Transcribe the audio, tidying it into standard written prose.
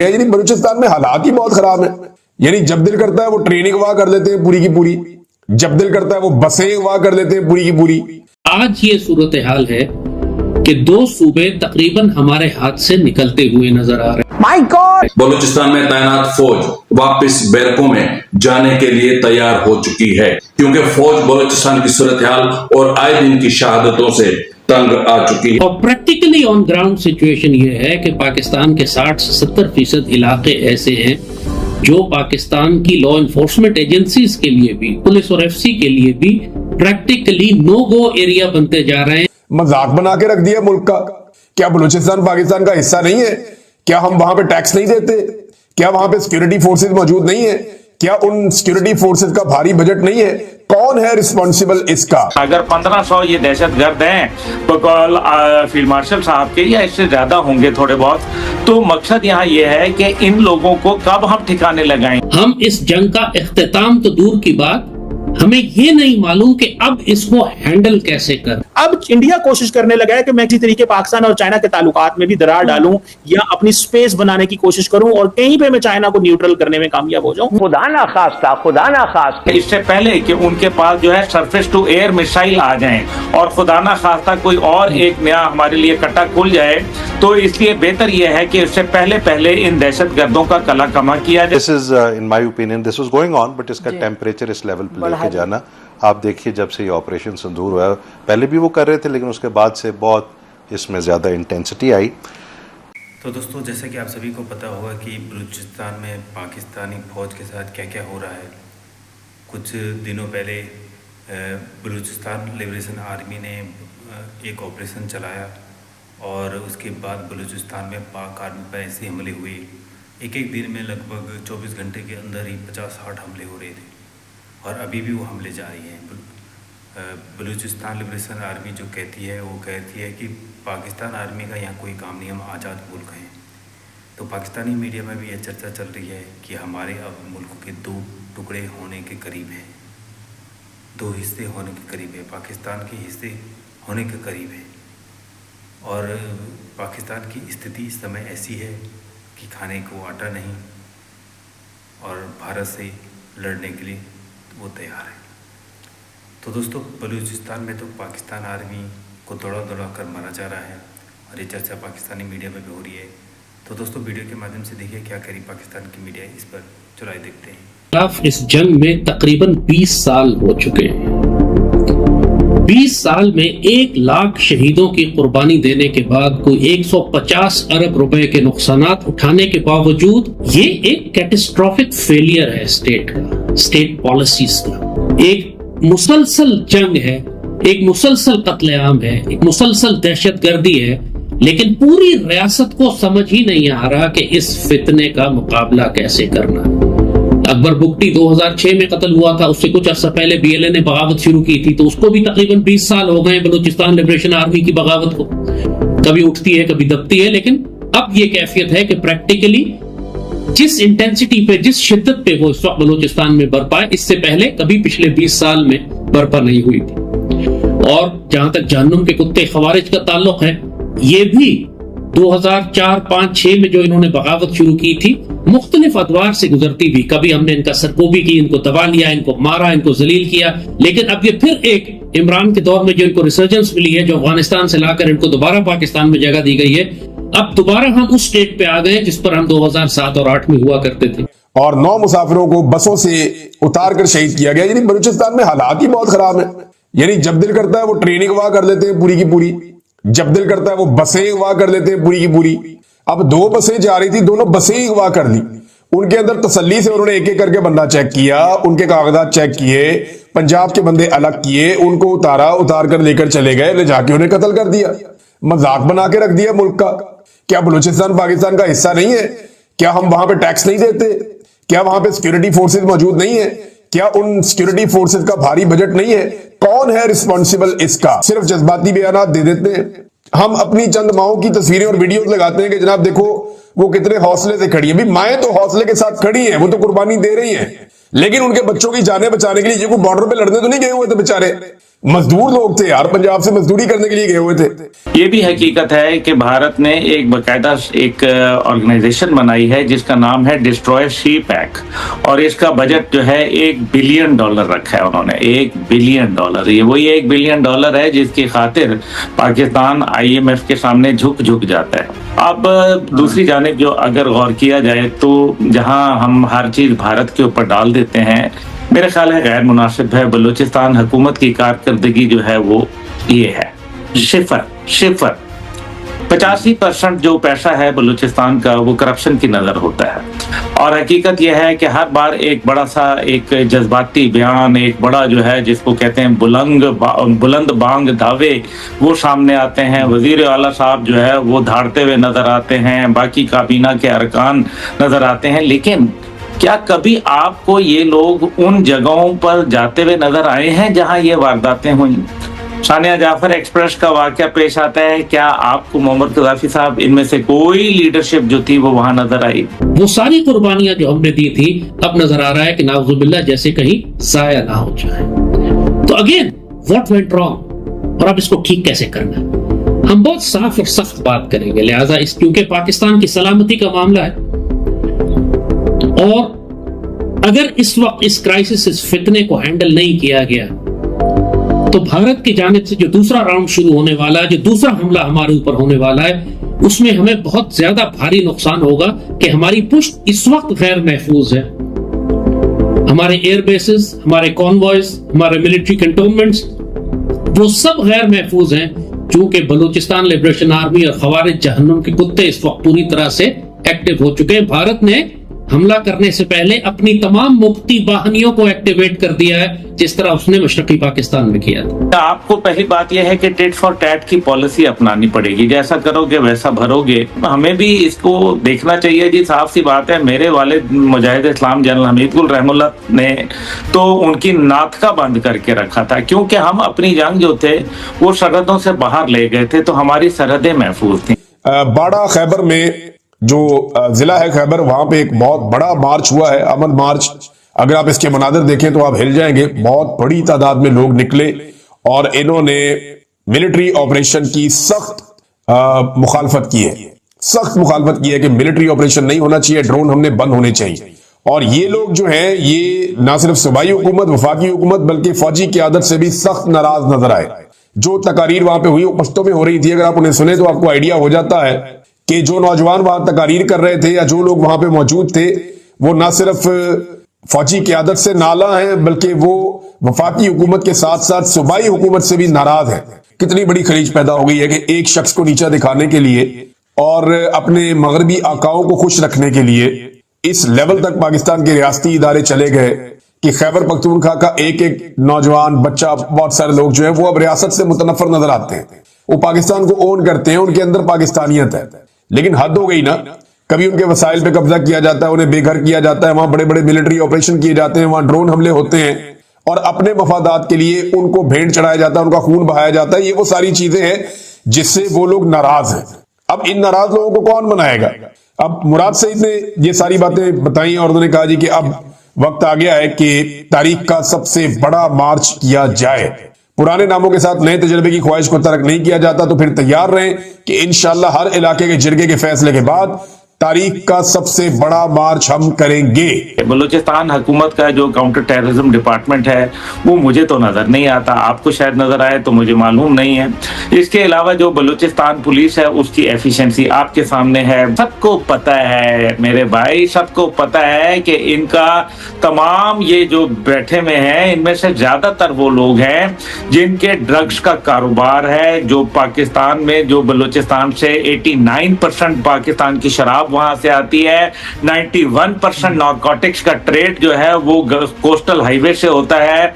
यानी बलूचिस्तान में हालात ही बहुत खराब है। यानी जब दिल करता है वो ट्रेनिंग वहां कर लेते हैं पूरी की पूरी, जब दिल करता है वो बसें वहां कर लेते हैं पूरी की पूरी। आज ये सूरत हाल है कि दो सूबे तकरीबन हमारे हाथ से निकलते हुए नजर आ रहे हैं। My God! बलूचिस्तान में तैनात फौज वापस बैरकों में जाने के लिए तैयार हो चुकी है, क्योंकि फौज बलूचिस्तान की सूरत हाल और आए दिन की शहादतों से तंग आ चुकी है। और प्रैक्टिकली ऑन ग्राउंड सिचुएशन ये है कि पाकिस्तान के 60 से 70% इलाके ऐसे हैं जो पाकिस्तान की लॉ एनफोर्समेंट एजेंसीज के लिए भी, पुलिस और एफसी के लिए भी प्रैक्टिकली नो गो एरिया बनते जा रहे हैं। मजाक बना के रख दिया मुल्क का। क्या बलूचिस्तान पाकिस्तान का हिस्सा नहीं है? क्या हम वहां पे टैक्स नहीं देते? क्या वहां पे सिक्योरिटी फोर्सेज मौजूद नहीं है? क्या उन सिक्योरिटी फोर्सेज का भारी बजट नहीं है? कौन है रिस्पॉन्सिबल इसका? अगर 1500 ये दहशतगर्द हैं तो फील्ड मार्शल साहब के या इससे ज्यादा होंगे थोड़े बहुत, तो मकसद यहाँ ये है कि इन लोगों को कब हम ठिकाने लगाएं। हम इस जंग का इख्तिताम तो दूर की बात, हमें ये नहीं मालूम कि अब इसको हैंडल कैसे कर। अब इंडिया कोशिश करने लगा है कि मैं किसी तरीके पाकिस्तान और चाइना के ताल्लुकात में भी दरार डालूं या अपनी स्पेस बनाने की कोशिश करूं और कहीं पे मैं चाइना को न्यूट्रल करने में कामयाब हो जाऊं। खुदा ना खास्ता इससे पहले कि उनके पास जो है सरफेस टू एयर मिसाइल आ जाएं और खुदा ना खास्ता कोई और एक नया हमारे लिए कट्टा खुल जाए, तो इसलिए बेहतर यह है कि इससे पहले इन दहशतगर्दों का कला कमा किया जाए। This is in my opinion this was going on, but इसका टेम्परेचर इस लेवल पे लेके जाना, आप देखिए जब से ये ऑपरेशन सिंदूर हुआ, पहले भी वो कर रहे थे लेकिन उसके बाद से बहुत इसमें ज़्यादा इंटेंसिटी आई। तो दोस्तों, जैसे कि आप सभी को पता होगा कि बलूचिस्तान में पाकिस्तानी फ़ौज के साथ क्या क्या हो रहा है। कुछ दिनों पहले बलूचिस्तान लिबरेशन आर्मी ने एक ऑपरेशन चलाया और उसके बाद बलूचिस्तान में पाक आर्मी पर ऐसे हमले हुए। एक दिन में लगभग 24 घंटे के अंदर ही 50-60 हमले हो रहे थे और अभी भी वो हमले जारी हैं। बलूचिस्तान लिबरेशन आर्मी जो कहती है वो कहती है कि पाकिस्तान आर्मी का यहाँ कोई काम नहीं, हम आज़ाद मुल्क हैं। तो पाकिस्तानी मीडिया में भी यह चर्चा चल रही है कि हमारे अब मुल्क के 2 टुकड़े होने के करीब हैं, 2 हिस्से होने के करीब है, पाकिस्तान के हिस्से होने के करीब है। और पाकिस्तान की स्थिति इस समय ऐसी है कि खाने को आटा नहीं और भारत से लड़ने के लिए वो तैयार है। तो दोस्तों, बलूचिस्तान में तो पाकिस्तान आर्मी को दौड़ा कर मारा जा रहा है और ये चर्चा पाकिस्तानी मीडिया में भी हो रही है। तो दोस्तों, वीडियो के माध्यम से देखिए क्या करी पाकिस्तान की मीडिया इस पर। चलो आइए देखते हैं। इस जंग में तकरीबन 20 साल हो चुके हैं। 20 साल में 1 लाख शहीदों की कुर्बानी देने के बाद कोई 150 अरब रुपए के नुकसानात उठाने के बावजूद ये एक कैटास्ट्रोफिक फेलियर है स्टेट का, स्टेट पॉलिसीज का। एक मुसलसल जंग है, एक मुसलसल कत्लेआम है, एक मुसलसल दहशतगर्दी है, लेकिन पूरी रियासत को समझ ही नहीं आ रहा कि इस फितने का मुकाबला कैसे करना। अकबर बुगटी 2006 में कत्ल हुआ था, उससे कुछ अर्सा पहले बीएलए ने बगावत शुरू की थी, तो उसको भी तकरीबन 20 साल हो गए बलूचिस्तान लिबरेशन आर्मी की बगावत को। कभी उठती है कभी दबती है, लेकिन अब ये कैफियत है कि प्रैक्टिकली जिस इंटेंसिटी पे, जिस शिद्दत पे वो इस वक्त बलूचिस्तान में बरपा है, इससे पहले कभी पिछले 20 साल में बरपा नहीं हुई थी। और जहां तक जहन्नुम के कुत्ते खवारिज का ताल्लुक है, ये भी 2004-5-6 में जो इन्होंने बगावत शुरू की थी, मुख्तलिफ अदवार से गुजरती भी। कभी हमने इनका सरकोबी की, इनको दबा लिया, इनको मारा, इनको जलील किया, लेकिन अब ये फिर एक इमरान के दौर में जो इनको रिसर्जेंस मिली है, जो अफगानिस्तान से लाकर इनको दोबारा पाकिस्तान में जगह दी गई है, अब दोबारा हम उस स्टेट पे आ गए जिस पर हम 2007 और 8 में हुआ करते थे। और 9 मुसाफिरों को बसों से उतार कर शहीद किया गया। यानी बलूचिस्तान में हालात ही बहुत खराब है। यानी जब दिल करता है वो ट्रेनिंग वहां कर लेते हैं पूरी की पूरी, जब दिल करता है वो बसें वहां कर लेते हैं पूरी की पूरी। अब 2 बसें जा रही थी, दोनों बसें ही वहां कर दी। उनके अंदर तसल्ली से उन्होंने एक-एक करके बंदा चेक किया, उनके कागजात चेक किए, पंजाब के बंदे अलग किए, उनको उतार कर लेकर चले गए, ले जाके उन्हें कत्ल कर दिया। मजाक बना के रख दिया मुल्क का। क्या बलूचिस्तान पाकिस्तान का हिस्सा नहीं है? क्या हम वहां पे टैक्स नहीं देते? क्या वहां पे सिक्योरिटी फोर्सेज मौजूद नहीं है? क्या उन सिक्योरिटी फोर्सेज का भारी बजट नहीं है? कौन है रिस्पॉन्सिबल इसका? सिर्फ जज्बाती बयानात दे देते हैं। हम अपनी चंद माओं की तस्वीरें और वीडियोस लगाते हैं कि जनाब देखो वो कितने हौसले से खड़ी है। भी माएं तो हौसले के साथ खड़ी हैं, वो तो कुर्बानी दे रही हैं, लेकिन उनके बच्चों की जानें बचाने के लिए ये कोई बॉर्डर पे लड़ने तो नहीं गए हुए थे बेचारे, मजदूर लोग थे यार, पंजाब से मजदूरी करने के लिए गए हुए थे। ये भी हकीकत है कि भारत ने एक बकायदा एक ऑर्गेनाइजेशन बनाई है जिसका नाम है डिस्ट्रॉय शीप एक्ट, और इसका बजट जो है $1 बिलियन रखा है उन्होंने, $1 बिलियन। ये वही $1 बिलियन है जिसकी खातिर पाकिस्तान IMF के सामने झुक जाता है। अब दूसरी जानिब जो अगर गौर किया जाए तो जहां हम हर चीज भारत के ऊपर डाल देते हैं, मेरा ख्याल है गैर मुनासिब है। बलूचिस्तान हुकूमत की कारकर्दगी जो है वो ये है शिफर 85% जो पैसा है बलूचिस्तान का वो करप्शन की नजर होता है। और हकीकत यह है कि हर बार एक बड़ा सा एक जज्बाती बयान, एक बड़ा जो है जिसको कहते हैं बुलंद बांग दावे, वो सामने आते हैं। वजीर आला साहब जो है वो धाड़ते हुए नजर आते हैं, बाकी काबीना के अरकान नजर आते हैं, लेकिन क्या कभी आपको ये लोग उन जगहों पर जाते हुए नजर आए हैं जहां ये वारदातें हुई? सानिया जाफर एक्सप्रेस का वाकया पेश आता है, क्या आपको मोहम्मद कज़ाफ़ी साहब इनमें से कोई लीडरशिप जो थी वो वहां नजर आई? वो सारी कुर्बानियां जो हमने दी थी अब नजर आ रहा है कि नाउज़ुबिल्लाह जैसे कहीं जाया ना हो जाए। तो अगेन व्हाट वेंट रॉन्ग और अब इसको ठीक कैसे करना है, हम बहुत साफ और सख्त बात करेंगे। लिहाजा इस क्योंकि पाकिस्तान की सलामती का मामला है और अगर इस वक्त इस क्राइसिस, इस फितने को हैंडल नहीं किया गया तो भारत की जानिब से जो दूसरा राउंड शुरू होने वाला है, जो दूसरा हमला हमारे ऊपर होने वाला है, उसमें हमें बहुत ज्यादा भारी नुकसान होगा कि हमारी पुष्ट इस वक्त गैर महफूज है। हमारे एयर बेसेस, हमारे कॉन्वॉयज, हमारे मिलिट्री कंटोनमेंट्स, वो सब गैर महफूज हैं क्योंकि बलूचिस्तान लिबरेशन आर्मी और खवारिज जहन्नुम के कुत्ते इस वक्त पूरी तरह से एक्टिव हो चुके हैं। भारत ने हमला करने से पहले अपनी तमाम मुफ्ती बाहनियों को एक्टिवेट कर दिया है, जिस तरह उसने मशरकी पाकिस्तान में किया था। आपको पहली बात यह है कि टिट फॉर टैट की पॉलिसी अपनानी पड़ेगी, जैसा करोगे वैसा भरोगे। हमें भी इसको देखना चाहिए जी, साफ सी बात है। मेरे वालिद मुजाहिद इस्लाम जनरल हमीद गुल रहमुल्लाह ने तो उनकी नाथका बंद करके रखा था, क्योंकि हम अपनी जंग जो थे वो सरहदों से बाहर ले गए थे, तो हमारी सरहदें महफूज थी। बाड़ा खैबर में जो जिला है खैबर, वहां पे एक बहुत बड़ा मार्च हुआ है, अमन मार्च। अगर आप इसके मनादिर देखें तो आप हिल जाएंगे। बहुत बड़ी तादाद में लोग निकले और इन्होंने मिलिट्री ऑपरेशन की सख्त मुखालफत की है, सख्त मुखालफत की है कि मिलिट्री ऑपरेशन नहीं होना चाहिए, ड्रोन हमने बंद होने चाहिए। और ये लोग जो हैं ये ना सिर्फ सूबाई हुकूमत, वफाकी हुकूमत, बल्कि फौजी क़यादत से भी सख्त नाराज नजर आए। जो तकारीर वहां पे हुई वो पश्तो में हो रही थी, अगर आप उन्हें सुने तो आपको आइडिया हो जाता है कि जो नौजवान वहां तकारीर कर रहे थे या जो लोग वहां पे मौजूद थे वो ना सिर्फ फौजी क़यादत से नाला हैं, बल्कि वो वफाकी हुकूमत के साथ साथ सूबाई हुकूमत से भी नाराज है। कितनी बड़ी खलीज पैदा हो गई है कि एक शख्स को नीचा दिखाने के लिए और अपने मगरबी आकाओं को खुश रखने के लिए इस लेवल तक पाकिस्तान के रियासती इदारे चले गए कि खैबर पख्तूनख्वा का एक एक नौजवान बच्चा, बहुत सारे लोग जो है वो अब रियासत से मुतनफर नजर आते हैं। वो पाकिस्तान को ओन करते हैं, उनके अंदर पाकिस्तानियत है। लेकिन हद हो गई ना, कभी उनके वसाइल पे कब्जा किया जाता है, उन्हें बेघर किया जाता है, वहां बड़े बड़े मिलिट्री ऑपरेशन किए जाते हैं, वहां ड्रोन हमले होते हैं और अपने मफादात के लिए उनको भेंट चढ़ाया जाता है, उनका खून बहाया जाता है। ये वो सारी चीजें हैं जिससे वो लोग नाराज हैं। अब इन नाराज लोगों को कौन मनाएगा? अब मुराद सईद ने ये सारी बातें बताई और उन्होंने कहा जी कि अब वक्त आ गया है कि तारीख का सबसे बड़ा मार्च किया जाए। पुराने नामों के साथ नए तजर्बे की ख्वाहिश को तर्क नहीं किया जाता, तो फिर तैयार रहें कि इंशाअल्लाह हर इलाके के जिरगे के फैसले के बाद तारीख का सबसे बड़ा मार्च हम करेंगे। बलूचिस्तान हुकूमत का जो काउंटर टेररिज्म डिपार्टमेंट है वो मुझे तो नजर नहीं आता, आपको शायद नजर आए तो मुझे मालूम नहीं है। इसके अलावा जो बलूचिस्तान पुलिस है उसकी एफिशिएंसी आपके सामने है, सबको पता है मेरे भाई, सबको पता है कि इनका तमाम ये जो बैठे हुए हैं इनमें से ज्यादातर वो लोग हैं जिनके ड्रग्स का कारोबार है, जो पाकिस्तान में, जो बलूचिस्तान से 89% पाकिस्तान की शराब वहां से आती है, 91% नारकोटिक्स का ट्रेड जो है वो कोस्टल हाईवे से होता है।